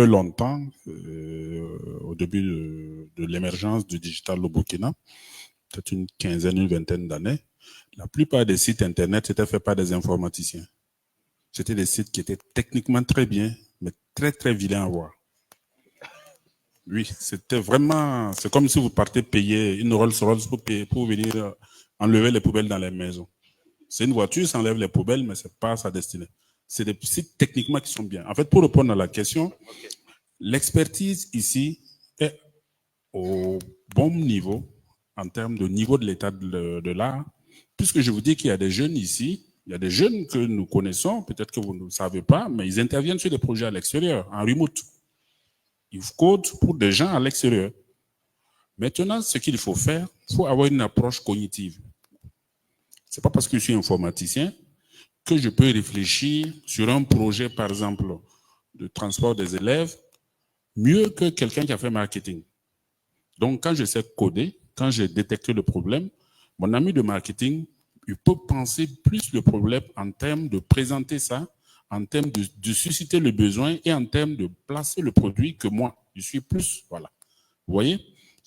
peu longtemps, au début de l'émergence du digital au Burkina, peut-être une quinzaine, une vingtaine d'années, la plupart des sites Internet étaient faits par des informaticiens. C'était des sites qui étaient techniquement très bien, mais très, très vilains à voir. Oui, c'était vraiment... C'est comme si vous partez payer une Rolls-Royce pour venir enlever les poubelles dans les maisons. C'est une voiture, ça enlève les poubelles, mais ce n'est pas sa destinée. C'est des sites techniquement qui sont bien. En fait, pour répondre à la question, l'expertise ici est au bon niveau en termes de niveau de l'état de l'art, puisque je vous dis qu'il y a des jeunes ici, il y a des jeunes que nous connaissons, peut-être que vous ne le savez pas, mais ils interviennent sur des projets à l'extérieur, en remote. Ils codent pour des gens à l'extérieur. Maintenant, ce qu'il faut faire, il faut avoir une approche cognitive. Ce n'est pas parce que je suis informaticien que je peux réfléchir sur un projet, par exemple, de transport des élèves, mieux que quelqu'un qui a fait marketing. Donc, quand je sais coder, quand j'ai détecté le problème, mon ami de marketing, il peut penser plus le problème en termes de présenter ça, en termes de susciter le besoin et en termes de placer le produit que moi. Je suis plus, voilà. Vous voyez?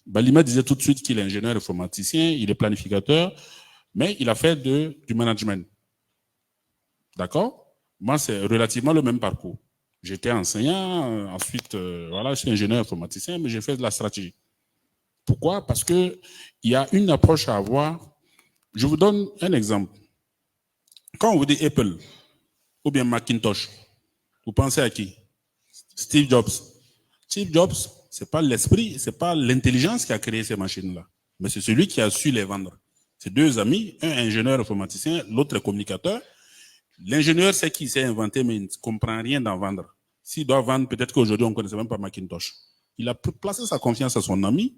Balima disait tout de suite qu'il est ingénieur informaticien, il est planificateur, mais il a fait du management. D'accord? Moi, c'est relativement le même parcours. J'étais enseignant, ensuite, voilà, je suis ingénieur informaticien, mais j'ai fait de la stratégie. Pourquoi? Parce qu'il y a une approche à avoir. Je vous donne un exemple. Quand on vous dit Apple ou bien Macintosh, vous pensez à qui? Steve Jobs. Steve Jobs, ce n'est pas l'esprit, ce n'est pas l'intelligence qui a créé ces machines-là, mais c'est celui qui a su les vendre. C'est deux amis, un ingénieur informaticien, l'autre communicateur. L'ingénieur, c'est qui s'est inventé, mais il ne comprend rien d'en vendre. S'il doit vendre, peut-être qu'aujourd'hui, on ne connaissait même pas Macintosh. Il a placé sa confiance à son ami,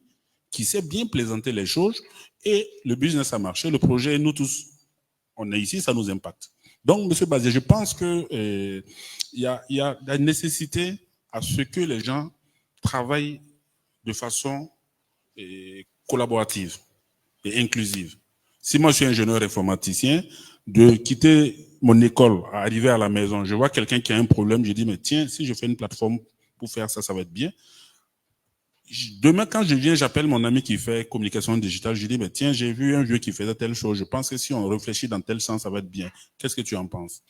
qui sait bien présenter les choses, et le business a marché, le projet, nous tous, on est ici, ça nous impacte. Donc, M. Bazé, je pense qu'il y a la nécessité à ce que les gens travaillent de façon collaborative et inclusive. Si moi je suis ingénieur informaticien, de quitter mon école, à arriver à la maison, je vois quelqu'un qui a un problème, je dis, mais tiens, si je fais une plateforme pour faire ça, ça va être bien. Demain, quand je viens, j'appelle mon ami qui fait communication digitale, je dis, mais tiens, j'ai vu un vieux qui faisait telle chose, je pense que si on réfléchit dans tel sens, ça va être bien. Qu'est-ce que tu en penses?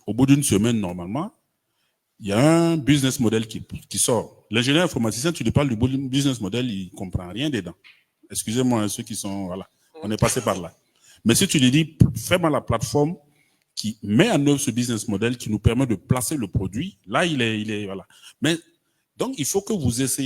Au bout d'une semaine, normalement, il y a un business model qui sort. L'ingénieur informaticien, tu lui parles du business model, il ne comprend rien dedans. Excusez-moi, ceux qui sont, voilà, on est passé par là. Mais si tu lui dis, fais-moi la plateforme qui met en œuvre ce business model, qui nous permet de placer le produit, là, il est voilà. Mais, donc, il faut que vous essayez